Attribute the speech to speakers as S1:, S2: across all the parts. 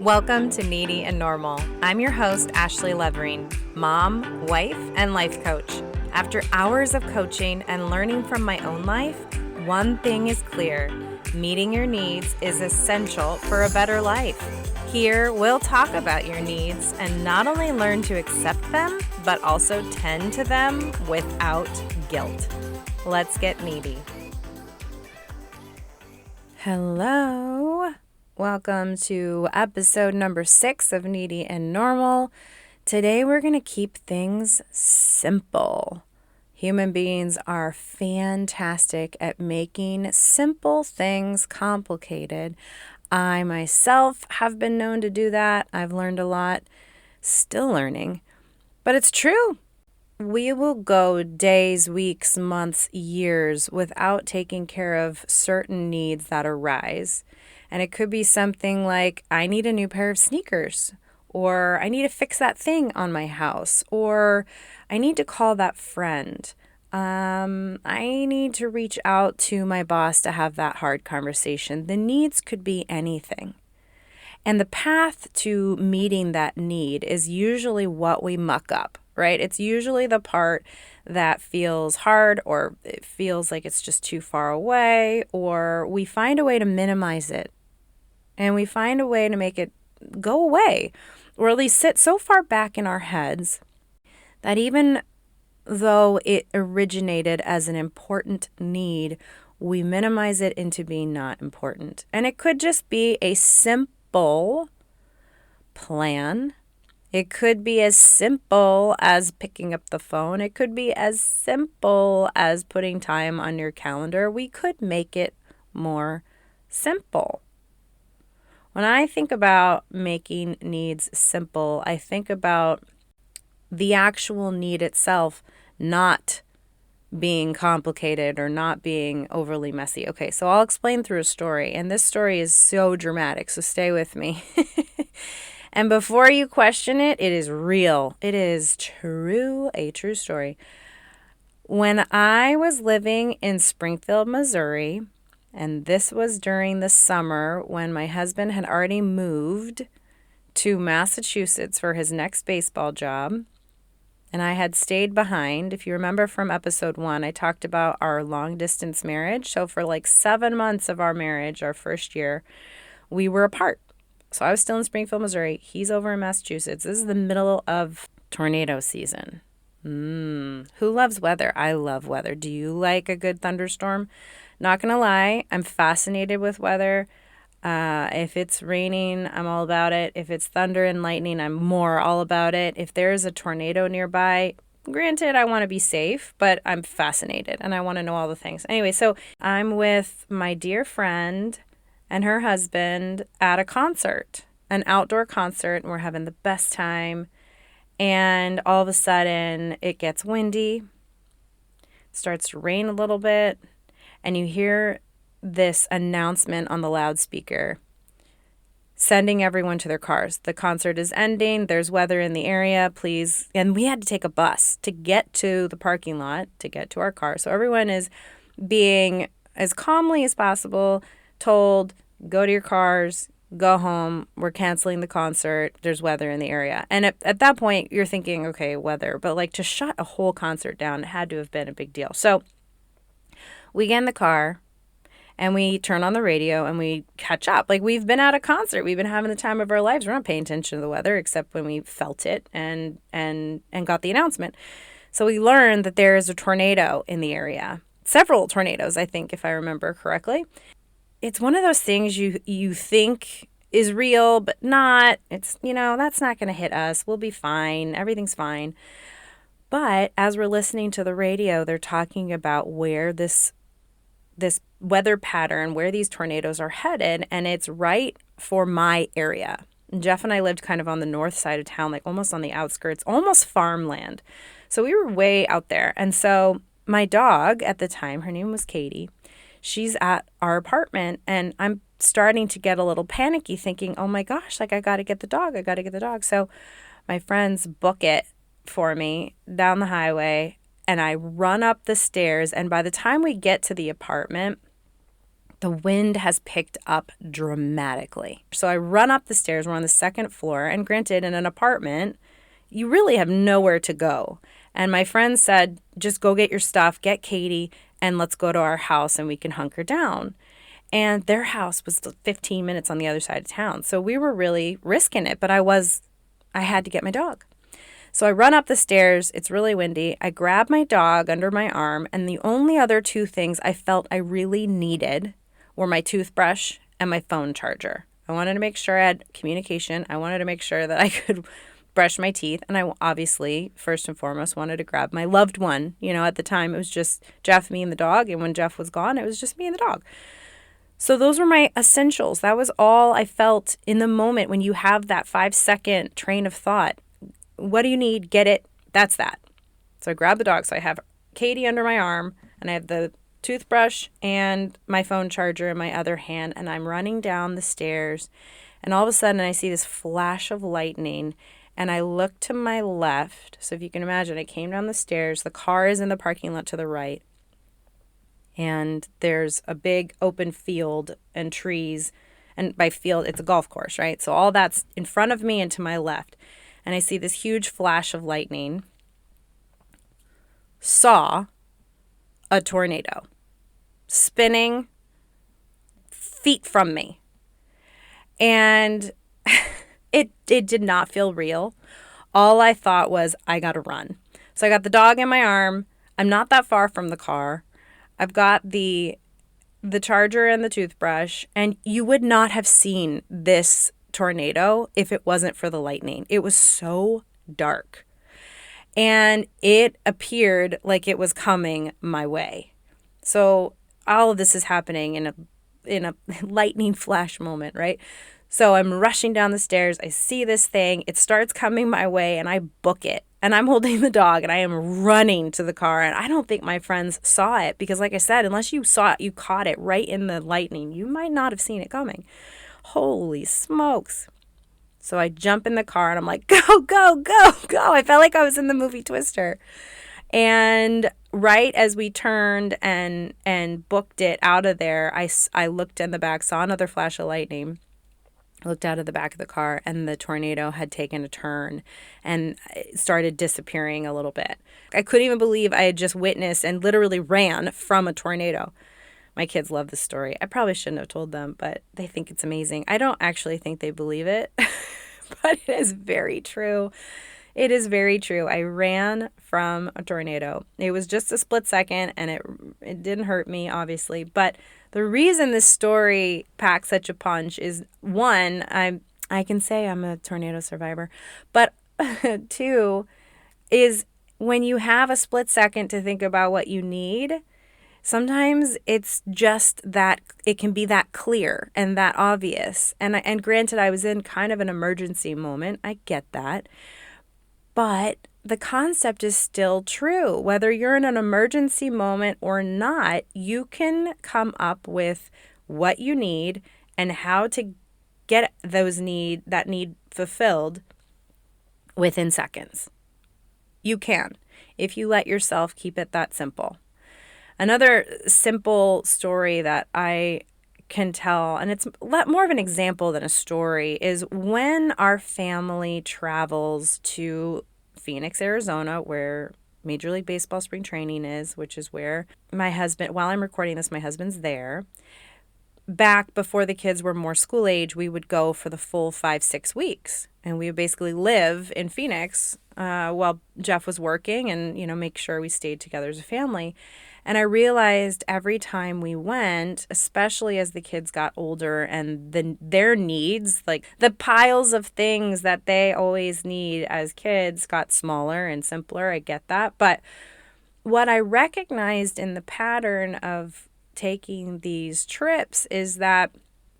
S1: Welcome to Needy and Normal. I'm your host, Ashley Levering, mom, wife, and life coach. After hours of coaching and learning from my own life, one thing is clear: meeting your needs is essential for a better life. Here, we'll talk about your needs and not only learn to accept them, but also tend to them without guilt. Let's get needy. Hello. Welcome to episode number 6 of Needy and Normal. Today we're going to keep things simple. Human beings are fantastic at making simple things complicated. I myself have been known to do that. I've learned a lot, still learning, but it's true. We will go days, weeks, months, years without taking care of certain needs that arise. And it could be something like, I need a new pair of sneakers, or I need to fix that thing on my house, or I need to call that friend. I need to reach out to my boss to have that hard conversation. The needs could be anything. And the path to meeting that need is usually what we muck up, right? It's usually the part that feels hard, or it feels like it's just too far away, or we find a way to minimize it. And we find a way to make it go away, or at least sit so far back in our heads that even though it originated as an important need, we minimize it into being not important. And it could just be a simple plan. It could be as simple as picking up the phone. It could be as simple as putting time on your calendar. We could make it more simple. When I think about making needs simple, I think about the actual need itself not being complicated or not being overly messy. Okay, so I'll explain through a story, and this story is so dramatic, so stay with me. And before you question it, it is real. It is true, a true story. When I was living in Springfield, Missouri, and this was during the summer when my husband had already moved to Massachusetts for his next baseball job, and I had stayed behind. If you remember from episode 1, I talked about our long-distance marriage. So for like 7 months of our marriage, our first year, we were apart. So I was still in Springfield, Missouri. He's over in Massachusetts. This is the middle of tornado season. Who loves weather? I love weather. Do you like a good thunderstorm? Not going to lie, I'm fascinated with weather. If it's raining, I'm all about it. If it's thunder and lightning, I'm more all about it. If there's a tornado nearby, granted, I want to be safe, but I'm fascinated and I want to know all the things. Anyway, so I'm with my dear friend and her husband at a concert, an outdoor concert, and we're having the best time. And all of a sudden, it gets windy, starts to rain a little bit, and you hear this announcement on the loudspeaker, sending everyone to their cars. The concert is ending. There's weather in the area, please. And we had to take a bus to get to the parking lot, to get to our car. So everyone is being, as calmly as possible, told, go to your cars, go home. We're canceling the concert. There's weather in the area. And at that point, you're thinking, okay, weather. But like to shut a whole concert down, it had to have been a big deal. So we get in the car and we turn on the radio and we catch up. Like, we've been at a concert. We've been having the time of our lives. We're not paying attention to the weather except when we felt it and got the announcement. So we learned that there is a tornado in the area. Several tornadoes, I think, if I remember correctly. It's one of those things you think is real, but not. It's, that's not going to hit us. We'll be fine. Everything's fine. But as we're listening to the radio, they're talking about where this weather pattern, where these tornadoes are headed, and it's right for my area. Jeff and I lived kind of on the north side of town, like almost on the outskirts, almost farmland. So we were way out there. And so my dog at the time, her name was Katie, she's at our apartment, and I'm starting to get a little panicky thinking, oh my gosh, like I got to get the dog. So my friends book it for me down the highway, and I run up the stairs, and by the time we get to the apartment, The wind has picked up dramatically. So I run up the stairs. We're on the second floor. And granted, in an apartment, you really have nowhere to go. And my friend said, just go get your stuff, get Katie, and let's go to our house and we can hunker down. And their house was 15 minutes on the other side of town. So we were really risking it, but I had to get my dog. So I run up the stairs. It's really windy. I grab my dog under my arm, and the only other two things I felt I really needed were my toothbrush and my phone charger. I wanted to make sure I had communication. I wanted to make sure that I could brush my teeth. And I obviously, first and foremost, wanted to grab my loved one. At the time, it was just Jeff, me, and the dog. And when Jeff was gone, it was just me and the dog. So those were my essentials. That was all I felt in the moment when you have that 5-second train of thought. What do you need? Get it. That's that. So I grab the dog. So I have Katie under my arm, and I have the toothbrush and my phone charger in my other hand, and I'm running down the stairs, and all of a sudden I see this flash of lightning, and I look to my left. So if you can imagine, I came down the stairs. The car is in the parking lot to the right, and there's a big open field and trees, and by field, it's a golf course, right? So all that's in front of me and to my left, and I see this huge flash of lightning. Saw a tornado spinning feet from me. And it did not feel real. All I thought was, I got to run. So I got the dog in my arm. I'm not that far from the car. I've got the charger and the toothbrush. And you would not have seen this tornado if it wasn't for the lightning. It was so dark. And it appeared like it was coming my way. So all of this is happening in a lightning flash moment, right? So I'm rushing down the stairs. I see this thing. It starts coming my way, and I book it. And I'm holding the dog, and I am running to the car. And I don't think my friends saw it because, like I said, unless you saw it, you caught it right in the lightning. You might not have seen it coming. Holy smokes. So I jump in the car, and I'm like, go, go, go, go. I felt like I was in the movie Twister. And right as we turned and booked it out of there, I looked in the back, saw another flash of lightning, looked out of the back of the car, and the tornado had taken a turn and started disappearing a little bit. I couldn't even believe I had just witnessed and literally ran from a tornado. My kids love this story. I probably shouldn't have told them, but they think it's amazing. I don't actually think they believe it, but it is very true. It is very true. I ran from a tornado. It was just a split second, and it didn't hurt me, obviously. But the reason this story packs such a punch is, one, I can say I'm a tornado survivor. But two, is when you have a split second to think about what you need, sometimes it's just that it can be that clear and that obvious. And granted, I was in kind of an emergency moment. I get that. But the concept is still true. Whether you're in an emergency moment or not, you can come up with what you need and how to get that need fulfilled within seconds. You can, if you let yourself keep it that simple. Another simple story that I can tell, and it's more of an example than a story, is when our family travels to Phoenix, Arizona, where Major League Baseball spring training is, which is where my husband, while I'm recording this, my husband's there. Back before the kids were more school age, we would go for the full 5-6 weeks. And we would basically live in Phoenix while Jeff was working and, make sure we stayed together as a family. And I realized every time we went, especially as the kids got older and their needs, like the piles of things that they always need as kids, got smaller and simpler. I get that. But what I recognized in the pattern of taking these trips is that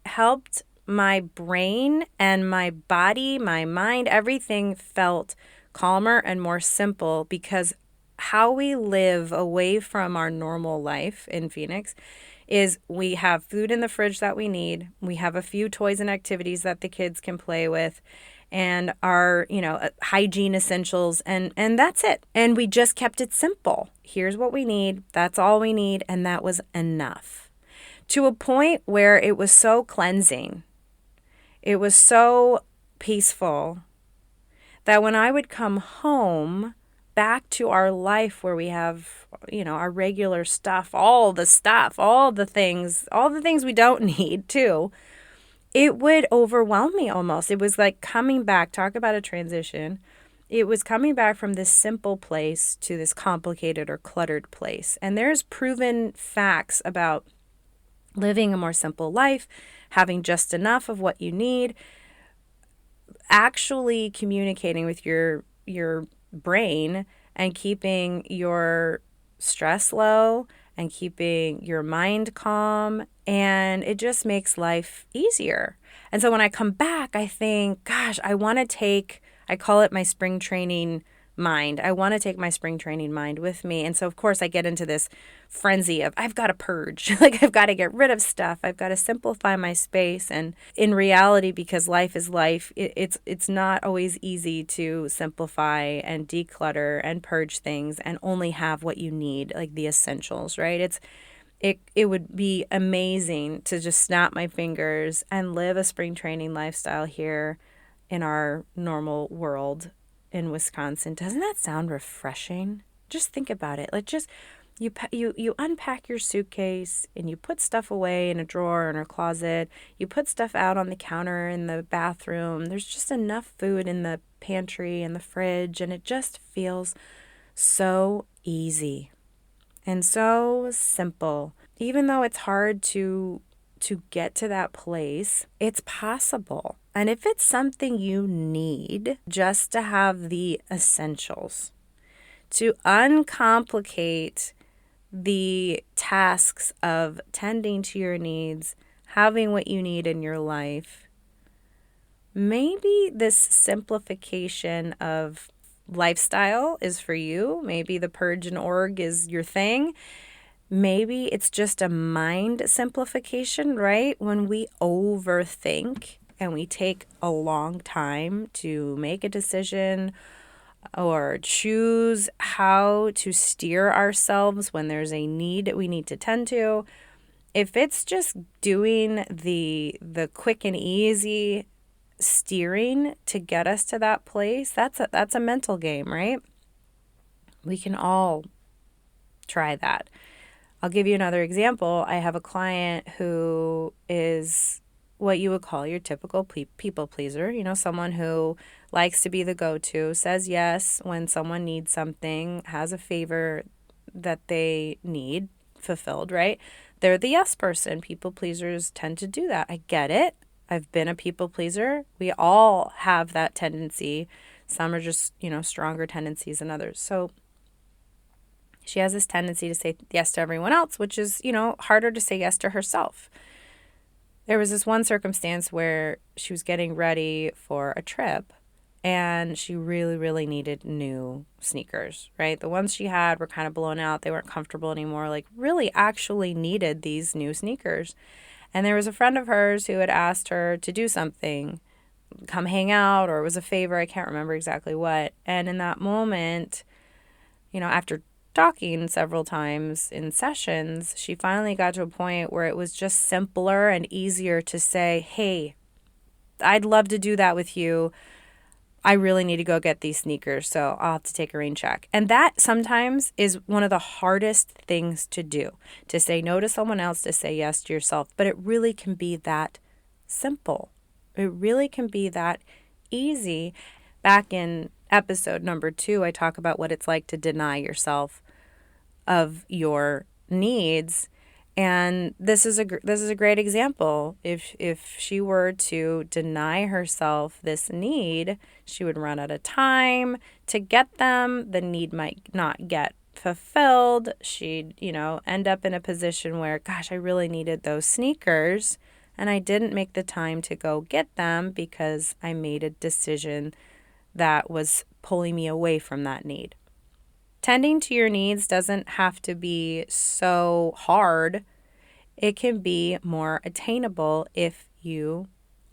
S1: helped my brain and my body, my mind, everything felt calmer and more simple, because how we live away from our normal life in Phoenix is we have food in the fridge that we need. We have a few toys and activities that the kids can play with, and our, hygiene essentials, and that's it. And we just kept it simple. Here's what we need. That's all we need. And that was enough. to a point where it was so cleansing. It was so peaceful that when I would come home back to our life where we have, our regular stuff, all the things we don't need too, it would overwhelm me almost. It was like coming back, talk about a transition. It was coming back from this simple place to this complicated or cluttered place. And there's proven facts about living a more simple life, having just enough of what you need, actually communicating with your brain and keeping your stress low and keeping your mind calm, and it just makes life easier. And so when I come back, I think, gosh, I call it my spring training mind. I want to take my spring training mind with me. And so, of course, I get into this frenzy of I've got to purge. Like, I've got to get rid of stuff. I've got to simplify my space. And in reality, because life is life, it's not always easy to simplify and declutter and purge things and only have what you need, like the essentials, right? It would be amazing to just snap my fingers and live a spring training lifestyle here in our normal world in Wisconsin. Doesn't that sound refreshing? Just think about it. Like, just you unpack your suitcase and you put stuff away in a drawer in a closet. You put stuff out on the counter in the bathroom. There's just enough food in the pantry and the fridge, and it just feels so easy and so simple. Even though it's hard to get to that place, it's possible. And if it's something you need just to have the essentials, to uncomplicate the tasks of tending to your needs, having what you need in your life, maybe this simplification of lifestyle is for you. Maybe the purge and org is your thing. Maybe it's just a mind simplification, right? When we overthink and we take a long time to make a decision or choose how to steer ourselves when there's a need that we need to tend to, if it's just doing the quick and easy steering to get us to that place, that's a mental game, right? We can all try that. I'll give you another example. I have a client who is what you would call your typical people pleaser, someone who likes to be the go-to, says yes when someone needs something, has a favor that they need fulfilled, right? They're the yes person. People pleasers tend to do that. I get it. I've been a people pleaser. We all have that tendency. Some are just, stronger tendencies than others. So she has this tendency to say yes to everyone else, which is, harder to say yes to herself. There was this one circumstance where she was getting ready for a trip and she really, really needed new sneakers, right? The ones she had were kind of blown out. They weren't comfortable anymore, like really actually needed these new sneakers. And there was a friend of hers who had asked her to do something, come hang out, or it was a favor. I can't remember exactly what. And in that moment, after talking several times in sessions, she finally got to a point where it was just simpler and easier to say, hey, I'd love to do that with you. I really need to go get these sneakers, so I'll have to take a rain check. And that sometimes is one of the hardest things to do, to say no to someone else, to say yes to yourself. But it really can be that simple. It really can be that easy. Back in episode number 2, I talk about what it's like to deny yourself of your needs, and this is a great example. If she were to deny herself this need, she would run out of time to get them. The need might not get fulfilled. She'd end up in a position where, gosh, I really needed those sneakers and I didn't make the time to go get them because I made a decision that was pulling me away from that need. Tending to your needs doesn't have to be so hard. It can be more attainable if you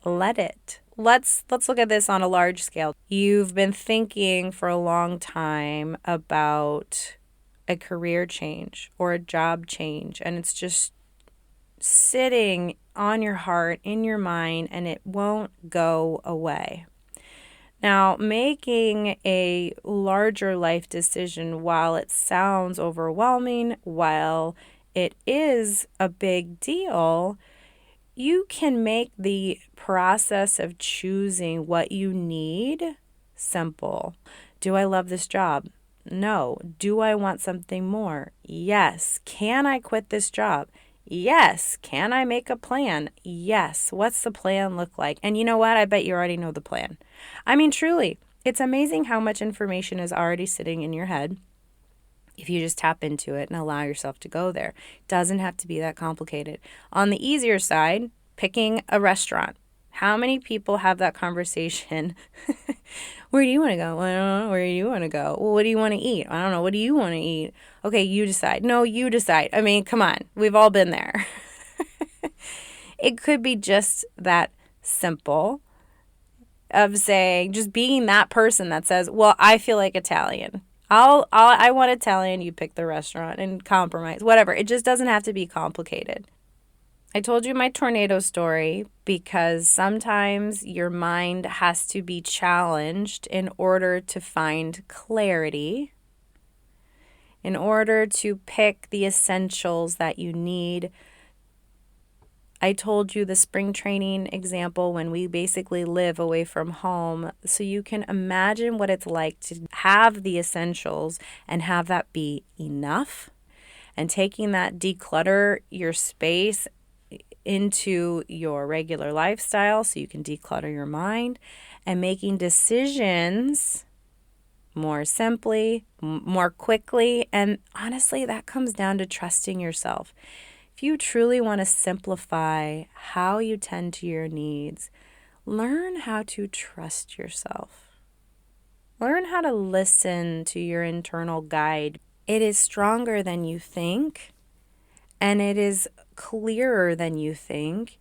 S1: let it. Let's look at this on a large scale. You've been thinking for a long time about a career change or a job change, and it's just sitting on your heart, in your mind, and it won't go away. Now, making a larger life decision, while it sounds overwhelming, while it is a big deal, you can make the process of choosing what you need simple. Do I love this job? No. Do I want something more? Yes. Can I quit this job? Yes. Can I make a plan? Yes. What's the plan look like? And you know what? I bet you already know the plan. I mean, truly, it's amazing how much information is already sitting in your head if you just tap into it and allow yourself to go there. It doesn't have to be that complicated. On the easier side, picking a restaurant. How many people have that conversation? Where do you want to go? Well, I don't know. Where do you want to go? Well, what do you want to eat? I don't know. What do you want to eat? Okay, you decide. No, you decide. I mean, come on. We've all been there. It could be just that simple of saying, just being that person that says, well, I feel like Italian. I want Italian. You pick the restaurant and compromise, whatever. It just doesn't have to be complicated. I told you my tornado story because sometimes your mind has to be challenged in order to find clarity, in order to pick the essentials that you need. I told you the spring training example when we basically live away from home, so you can imagine what it's like to have the essentials and have that be enough, and taking that declutter your space into your regular lifestyle so you can declutter your mind, and making decisions more simply, more quickly. And honestly, that comes down to trusting yourself. If you truly want to simplify how you tend to your needs, learn how to trust yourself. Learn how to listen to your internal guide. It is stronger than you think, and it is clearer than you think.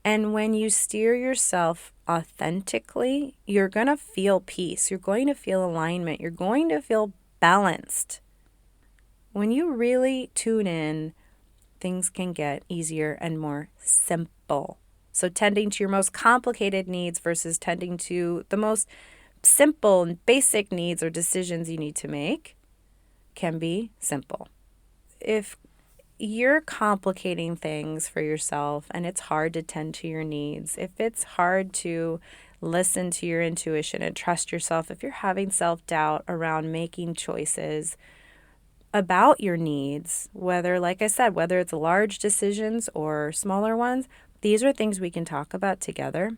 S1: And when you steer yourself authentically, you're going to feel peace. You're going to feel alignment. You're going to feel balanced. When you really tune in, things can get easier and more simple. So tending to your most complicated needs versus tending to the most simple and basic needs or decisions you need to make can be simple. If you're complicating things for yourself and it's hard to tend to your needs, if it's hard to listen to your intuition and trust yourself, if you're having self-doubt around making choices about your needs, whether, like I said, whether it's large decisions or smaller ones, these are things we can talk about together.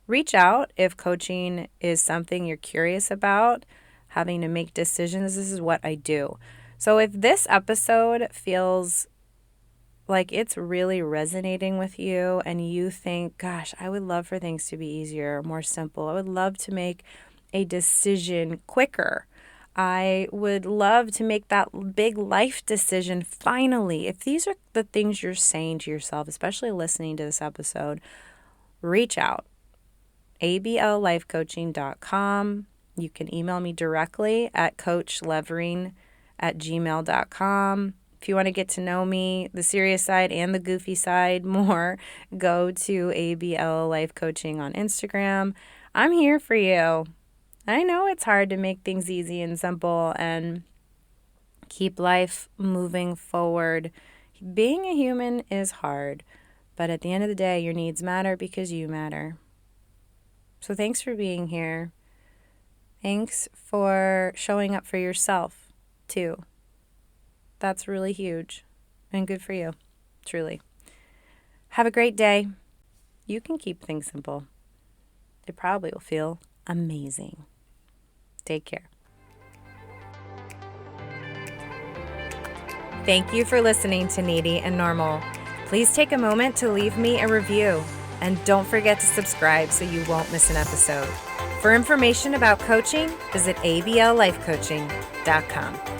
S1: Reach out if coaching is something you're curious about, having to make decisions. This is what I do. So if this episode feels like it's really resonating with you and you think, gosh, I would love for things to be easier, more simple. I would love to make a decision quicker. I would love to make that big life decision finally. If these are the things you're saying to yourself, especially listening to this episode, reach out. ablifecoaching.com. You can email me directly at coachlevering@gmail.com. If you want to get to know me, the serious side and the goofy side more, go to ABL Life Coaching on Instagram. I'm here for you. I know it's hard to make things easy and simple and keep life moving forward. Being a human is hard, but at the end of the day, your needs matter because you matter. So thanks for being here. Thanks for showing up for yourself, too. That's really huge and good for you, truly. Have a great day. You can keep things simple. It probably will feel amazing. Take care. Thank you for listening to Needy and Normal. Please take a moment to leave me a review. And don't forget to subscribe so you won't miss an episode. For information about coaching, visit ablifecoaching.com.